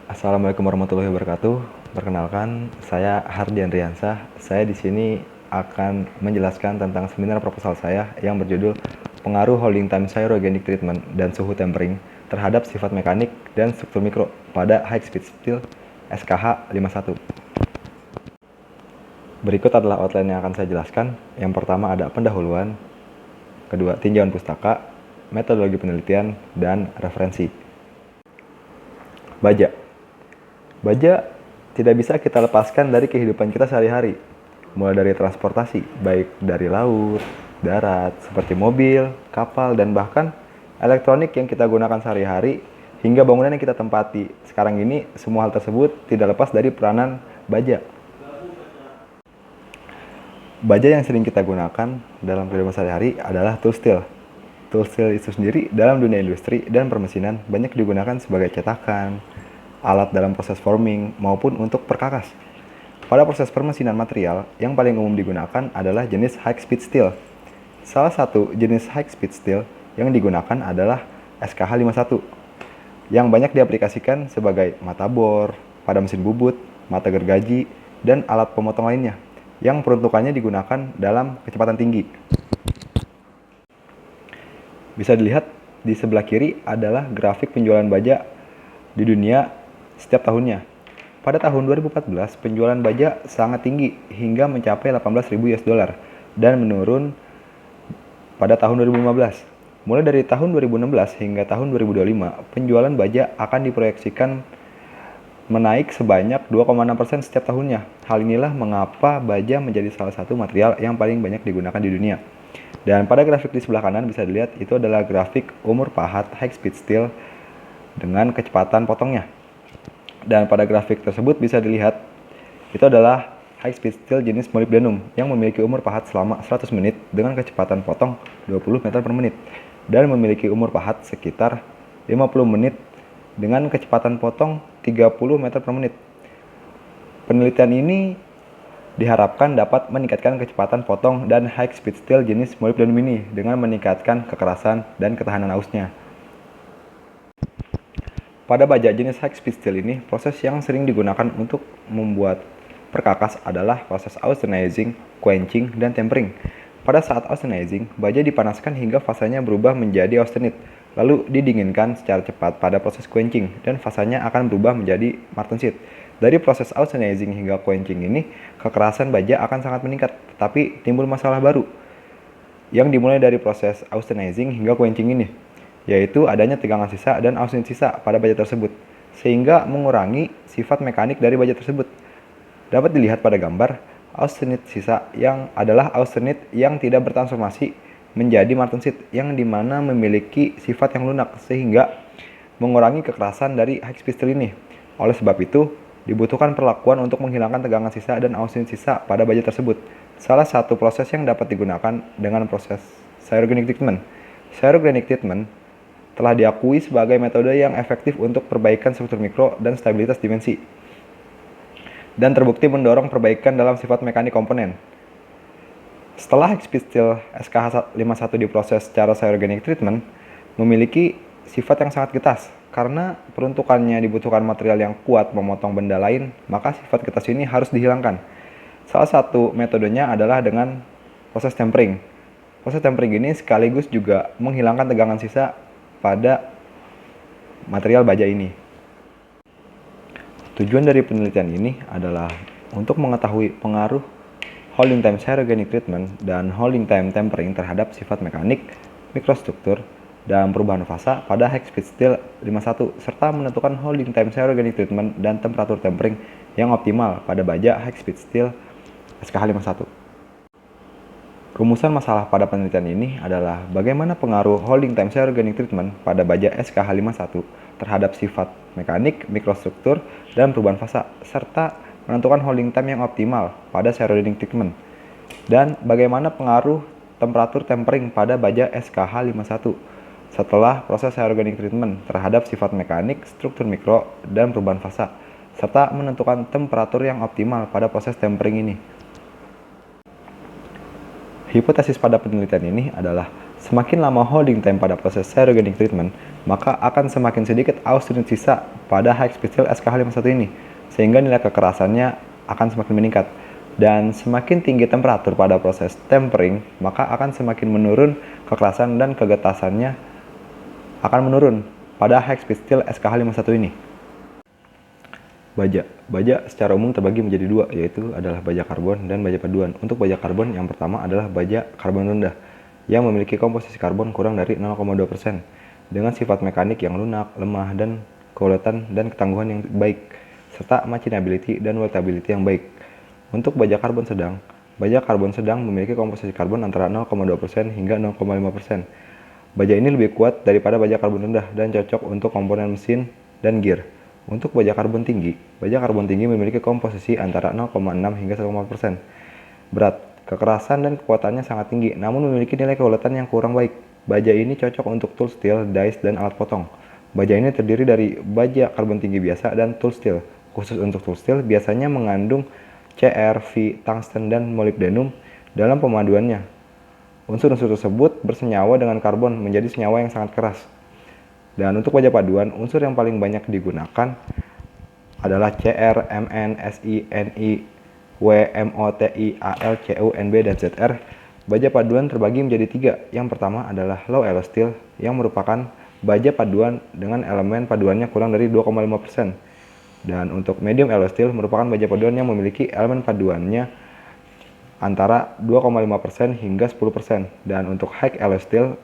Assalamualaikum warahmatullahi wabarakatuh. Perkenalkan, saya Hardian Riansah. Saya di sini akan menjelaskan tentang seminar proposal saya yang berjudul Pengaruh Holding Time Cryogenic Treatment dan Suhu Tempering terhadap Sifat Mekanik dan Struktur Mikro pada High Speed Steel SKH 51. Berikut adalah outline yang akan saya jelaskan. Yang pertama ada pendahuluan, kedua tinjauan pustaka, metodologi penelitian, dan referensi. Baja tidak bisa kita lepaskan dari kehidupan kita sehari-hari, mulai dari transportasi, baik dari laut, darat, seperti mobil, kapal, dan bahkan elektronik yang kita gunakan sehari-hari, hingga bangunan yang kita tempati. Sekarang ini, semua hal tersebut tidak lepas dari peranan baja. Baja yang sering kita gunakan dalam kehidupan sehari-hari adalah tool steel. Tool steel itu sendiri dalam dunia industri dan permesinan banyak digunakan sebagai cetakan, alat dalam proses forming, maupun untuk perkakas. Pada proses permesinan material, yang paling umum digunakan adalah jenis high speed steel. Salah satu jenis high speed steel yang digunakan adalah SKH 51, yang banyak diaplikasikan sebagai mata bor, pada mesin bubut, mata gergaji, dan alat pemotong lainnya, yang peruntukannya digunakan dalam kecepatan tinggi. Bisa dilihat di sebelah kiri adalah grafik penjualan baja di dunia setiap tahunnya. Pada tahun 2014, penjualan baja sangat tinggi hingga mencapai 18.000 US$ dan menurun pada tahun 2015. Mulai dari tahun 2016 hingga tahun 2025, penjualan baja akan diproyeksikan menaik sebanyak 2,6% setiap tahunnya. Hal inilah mengapa baja menjadi salah satu material yang paling banyak digunakan di dunia. Dan pada grafik di sebelah kanan bisa dilihat itu adalah grafik umur pahat high speed steel dengan kecepatan potongnya. Dan pada grafik tersebut bisa dilihat itu adalah high speed steel jenis molybdenum yang memiliki umur pahat selama 100 menit dengan kecepatan potong 20 meter per menit dan memiliki umur pahat sekitar 50 menit dengan kecepatan potong 30 meter per menit. Penelitian ini diharapkan dapat meningkatkan kecepatan potong dan high speed steel jenis molybdenum ini dengan meningkatkan kekerasan dan ketahanan ausnya. Pada baja jenis high speed steel ini, proses yang sering digunakan untuk membuat perkakas adalah proses austenizing, quenching, dan tempering. Pada saat austenizing, baja dipanaskan hingga fasanya berubah menjadi austenite, lalu didinginkan secara cepat pada proses quenching, dan fasanya akan berubah menjadi martensit. Dari proses austenizing hingga quenching ini, kekerasan baja akan sangat meningkat, tetapi timbul masalah baru yang dimulai dari proses austenizing hingga quenching ini, yaitu adanya tegangan sisa dan austenit sisa pada baja tersebut, sehingga mengurangi sifat mekanik dari baja tersebut. Dapat dilihat pada gambar, austenit sisa yang adalah austenit yang tidak bertransformasi menjadi martensit, yang dimana memiliki sifat yang lunak, sehingga mengurangi kekerasan dari high speed steel ini. Oleh sebab itu, dibutuhkan perlakuan untuk menghilangkan tegangan sisa dan austenit sisa pada baja tersebut. Salah satu proses yang dapat digunakan dengan proses cryogenic treatment. Cryogenic treatment telah diakui sebagai metode yang efektif untuk perbaikan struktur mikro dan stabilitas dimensi, dan terbukti mendorong perbaikan dalam sifat mekanik komponen. Setelah high speed steel SKH 51 diproses secara cryogenic treatment, memiliki sifat yang sangat getas. Karena peruntukannya dibutuhkan material yang kuat memotong benda lain, maka sifat getas ini harus dihilangkan. Salah satu metodenya adalah dengan proses tempering. Proses tempering ini sekaligus juga menghilangkan tegangan sisa pada material baja ini. Tujuan dari penelitian ini adalah untuk mengetahui pengaruh holding time cryogenic treatment dan holding time tempering terhadap sifat mekanik, mikrostruktur, dan perubahan fasa pada high speed steel 51, serta menentukan holding time cryogenic treatment dan temperatur tempering yang optimal pada baja high speed steel SKH 51. Rumusan masalah pada penelitian ini adalah bagaimana pengaruh holding time cryogenic treatment pada baja SKH 51 terhadap sifat mekanik, mikrostruktur, dan perubahan fasa, serta menentukan holding time yang optimal pada cryogenic treatment, dan bagaimana pengaruh temperatur tempering pada baja SKH 51 setelah proses cryogenic treatment terhadap sifat mekanik, struktur mikro, dan perubahan fasa, serta menentukan temperatur yang optimal pada proses tempering ini. Hipotesis pada penelitian ini adalah Semakin lama holding time pada proses cryogenic treatment, maka akan semakin sedikit austenite sisa pada high speed steel SK51 ini, sehingga nilai kekerasannya akan semakin meningkat. Dan semakin tinggi temperatur pada proses tempering, maka akan semakin menurun kekerasan dan kegetasannya akan menurun pada high speed steel SK51 ini. Baja secara umum terbagi menjadi dua, yaitu adalah baja karbon dan baja paduan. Untuk baja karbon, yang pertama adalah baja karbon rendah, yang memiliki komposisi karbon kurang dari 0,2%, dengan sifat mekanik yang lunak, lemah, dan keuletan dan ketangguhan yang baik, serta machinability dan weldability yang baik. Untuk baja karbon sedang memiliki komposisi karbon antara 0,2% hingga 0,5%. Baja ini lebih kuat daripada baja karbon rendah dan cocok untuk komponen mesin dan gear. Untuk baja karbon tinggi memiliki komposisi antara 0,6 hingga 1,4%. Berat, kekerasan dan kekuatannya sangat tinggi, namun memiliki nilai keuletan yang kurang baik. Baja ini cocok untuk tool steel, dies, dan alat potong. Baja ini terdiri dari baja karbon tinggi biasa dan tool steel. Khusus untuk tool steel, biasanya mengandung Cr, V, tungsten, dan molybdenum dalam pemaduannya. Unsur-unsur tersebut bersenyawa dengan karbon menjadi senyawa yang sangat keras. Dan untuk baja paduan, unsur yang paling banyak digunakan adalah Cr, Mn, Si, Ni, W, Mo, Ti, Al, Cu, Nb, dan Zr. Baja paduan terbagi menjadi tiga. Yang pertama adalah low elo steel, yang merupakan baja paduan dengan elemen paduannya kurang dari 2,5%. Dan untuk medium elo steel merupakan baja paduan yang memiliki elemen paduannya antara 2,5% hingga 10%. Dan untuk high elo steel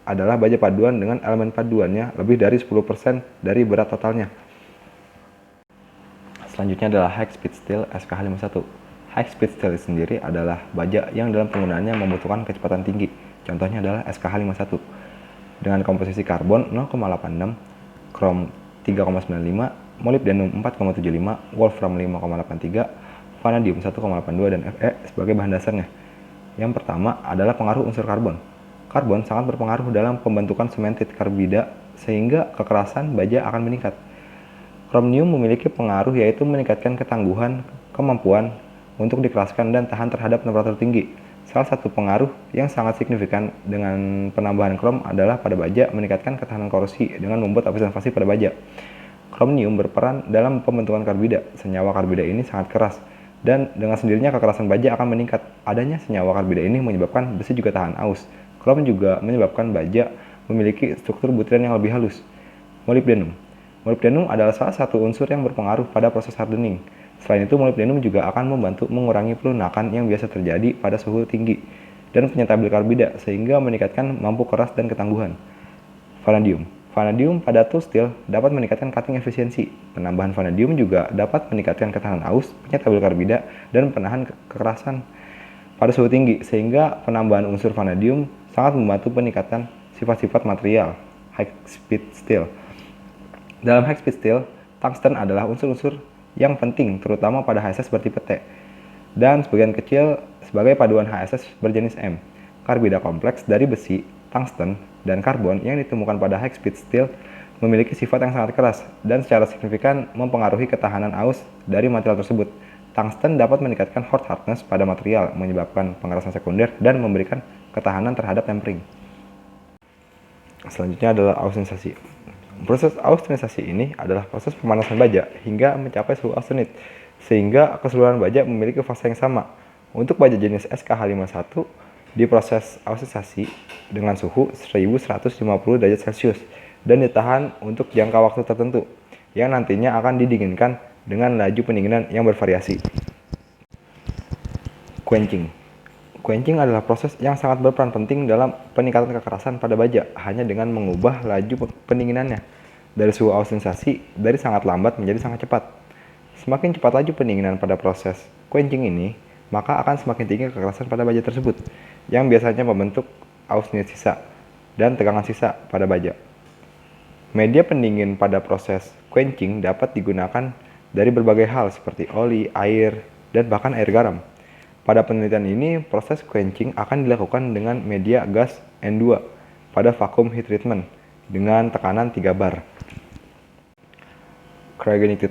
adalah baja paduan dengan elemen paduannya lebih dari 10% dari berat totalnya. Selanjutnya adalah high speed steel SK51. High speed steel sendiri adalah baja yang dalam penggunaannya membutuhkan kecepatan tinggi. Contohnya adalah SK51 dengan komposisi karbon 0,86, krom 3,95, molybdenum 4,75, wolfram 5,83, vanadium 1,82, dan Fe sebagai bahan dasarnya. Yang pertama adalah pengaruh unsur karbon. Karbon sangat berpengaruh dalam pembentukan cemented karbida sehingga kekerasan baja akan meningkat. Kromnium memiliki pengaruh yaitu meningkatkan ketangguhan, kemampuan untuk dikeraskan dan tahan terhadap temperatur tinggi. Salah satu pengaruh yang sangat signifikan dengan penambahan krom adalah pada baja meningkatkan ketahanan korosi dengan membuat lapisan pasti pada baja. Kromnium berperan dalam pembentukan karbida. Senyawa karbida ini sangat keras dan dengan sendirinya kekerasan baja akan meningkat. Adanya senyawa karbida ini menyebabkan besi juga tahan aus. Krom juga menyebabkan baja memiliki struktur butiran yang lebih halus. Molybdenum adalah salah satu unsur yang berpengaruh pada proses hardening. Selain itu, molybdenum juga akan membantu mengurangi pelunakan yang biasa terjadi pada suhu tinggi dan penyetabel karbida sehingga meningkatkan mampu keras dan ketangguhan. Vanadium pada tool steel dapat meningkatkan cutting efisiensi. Penambahan vanadium juga dapat meningkatkan ketahanan aus, penyetabel karbida, dan penahan kekerasan pada suhu tinggi sehingga penambahan unsur vanadium sangat membantu peningkatan sifat-sifat material high speed steel. Dalam high speed steel, tungsten adalah unsur-unsur yang penting terutama pada HSS bertipe T dan sebagian kecil sebagai paduan HSS berjenis M. Karbida kompleks dari besi, tungsten, dan karbon yang ditemukan pada high speed steel memiliki sifat yang sangat keras dan secara signifikan mempengaruhi ketahanan aus dari material tersebut. Tungsten dapat meningkatkan hot hardness pada material, menyebabkan pengerasan sekunder, dan memberikan ketahanan terhadap tempering. Selanjutnya adalah austenisasi. Proses austenisasi ini adalah proses pemanasan baja hingga mencapai suhu austenit, sehingga keseluruhan baja memiliki fase yang sama. Untuk baja jenis SKH51 diproses austenisasi dengan suhu 1150 derajat Celcius dan ditahan untuk jangka waktu tertentu, yang nantinya akan didinginkan dengan laju pendinginan yang bervariasi. Quenching adalah proses yang sangat berperan penting dalam peningkatan kekerasan pada baja hanya dengan mengubah laju pendinginannya dari suhu austenisasi dari sangat lambat menjadi sangat cepat. Semakin cepat laju pendinginan pada proses quenching ini, maka akan semakin tinggi kekerasan pada baja tersebut, yang biasanya membentuk austenit sisa dan tegangan sisa pada baja. Media pendingin pada proses quenching dapat digunakan dari berbagai hal seperti oli, air, dan bahkan air garam. Pada penelitian ini, proses quenching akan dilakukan dengan media gas N2 pada vacuum heat treatment dengan tekanan 3 bar. Cryogenic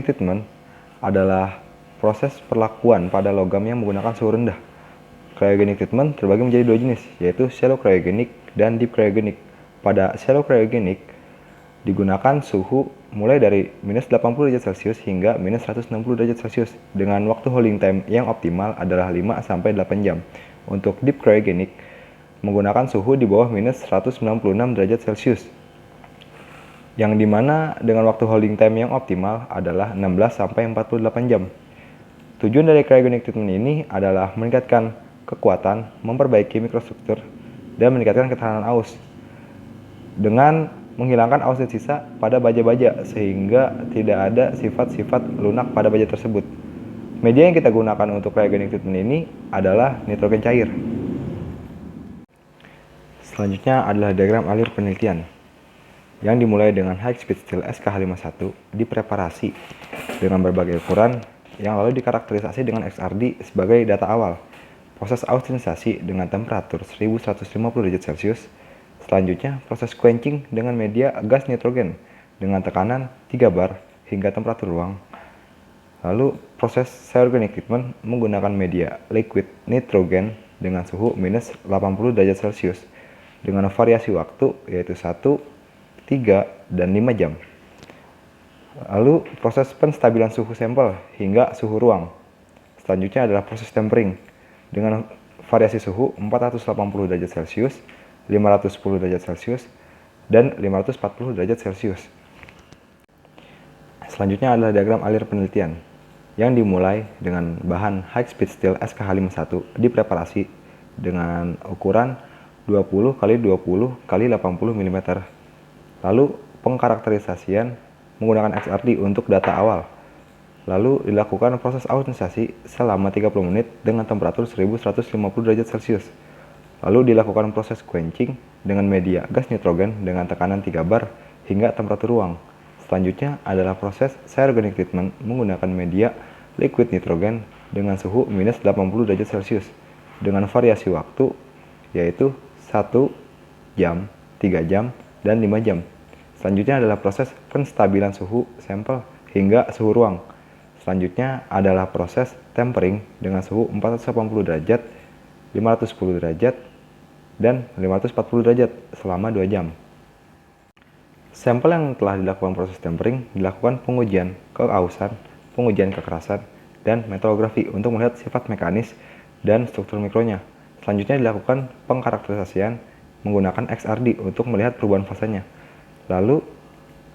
treatment adalah proses perlakuan pada logam yang menggunakan suhu rendah. Cryogenic treatment terbagi menjadi dua jenis, yaitu shallow cryogenic dan deep cryogenic. Pada shallow cryogenic, digunakan suhu mulai dari minus 80 derajat Celcius hingga minus 160 derajat Celcius dengan waktu holding time yang optimal adalah 5-8 jam. Untuk deep cryogenic, menggunakan suhu di bawah minus 196 derajat Celcius, yang dimana dengan waktu holding time yang optimal adalah 16-48 jam. Tujuan dari cryogenic treatment ini adalah meningkatkan kekuatan, memperbaiki mikrostruktur, dan meningkatkan ketahanan aus dengan menghilangkan aus sisa pada baja-baja sehingga tidak ada sifat-sifat lunak pada baja tersebut. Media yang kita gunakan untuk cryogenic treatment ini adalah nitrogen cair. Selanjutnya adalah diagram alir penelitian yang dimulai dengan high speed steel SK51 dipreparasi dengan berbagai ukuran yang lalu dikarakterisasi dengan XRD sebagai data awal. Proses austenisasi dengan temperatur 1150 derajat Celcius. Selanjutnya, proses quenching dengan media gas nitrogen dengan tekanan 3 bar hingga temperatur ruang. Lalu, proses cryogenic treatment menggunakan media liquid nitrogen dengan suhu minus 80 derajat Celcius dengan variasi waktu yaitu 1, 3, dan 5 jam. Lalu, proses penstabilan suhu sampel hingga suhu ruang. Selanjutnya adalah proses tempering dengan variasi suhu 480 derajat Celcius, 510 derajat Celcius, dan 540 derajat Celcius. Selanjutnya adalah diagram alir penelitian yang dimulai dengan bahan high speed steel SKH51 dipreparasi dengan ukuran 20 x 20 x 80 mm. Lalu pengkarakterisasian menggunakan XRD untuk data awal. Lalu dilakukan proses austenisasi selama 30 menit dengan temperatur 1150 derajat Celcius. Lalu dilakukan proses quenching dengan media gas nitrogen dengan tekanan 3 bar hingga temperatur ruang. Selanjutnya adalah proses cryogenic treatment menggunakan media liquid nitrogen dengan suhu minus 80 derajat Celcius dengan variasi waktu yaitu 1 jam, 3 jam, dan 5 jam. Selanjutnya adalah proses penstabilan suhu sampel hingga suhu ruang. Selanjutnya adalah proses tempering dengan suhu 480 derajat, 510 derajat, dan 540 derajat selama 2 jam. Sampel yang telah dilakukan proses tempering dilakukan pengujian keausan, pengujian kekerasan, dan metrolografi untuk melihat sifat mekanis dan struktur mikronya. Selanjutnya dilakukan pengkarakterisasian menggunakan XRD untuk melihat perubahan fasenya. Lalu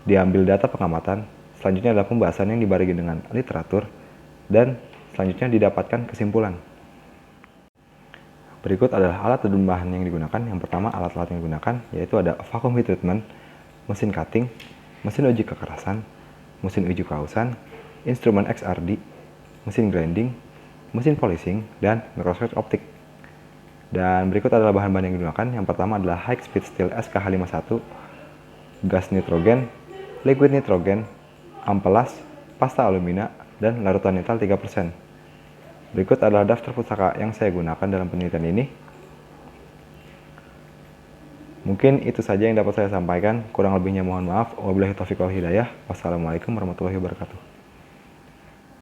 diambil data pengamatan. Selanjutnya adalah pembahasan yang dibarengi dengan literatur, dan selanjutnya didapatkan kesimpulan. Berikut adalah alat dan bahan yang digunakan. Yang pertama, alat-alat yang digunakan yaitu ada vacuum heat treatment, mesin cutting, mesin uji kekerasan, mesin uji kausan, instrumen XRD, mesin grinding, mesin polishing, dan mikroskop optik. Dan berikut adalah bahan-bahan yang digunakan. Yang pertama adalah high speed steel SKH51, gas nitrogen, liquid nitrogen, ampelas, pasta alumina, dan larutan nitral 3%. Berikut adalah daftar pustaka yang saya gunakan dalam penelitian ini. Mungkin itu saja yang dapat saya sampaikan. Kurang lebihnya mohon maaf. Wabillahi taufiq wal hidayah. Wassalamualaikum warahmatullahi wabarakatuh.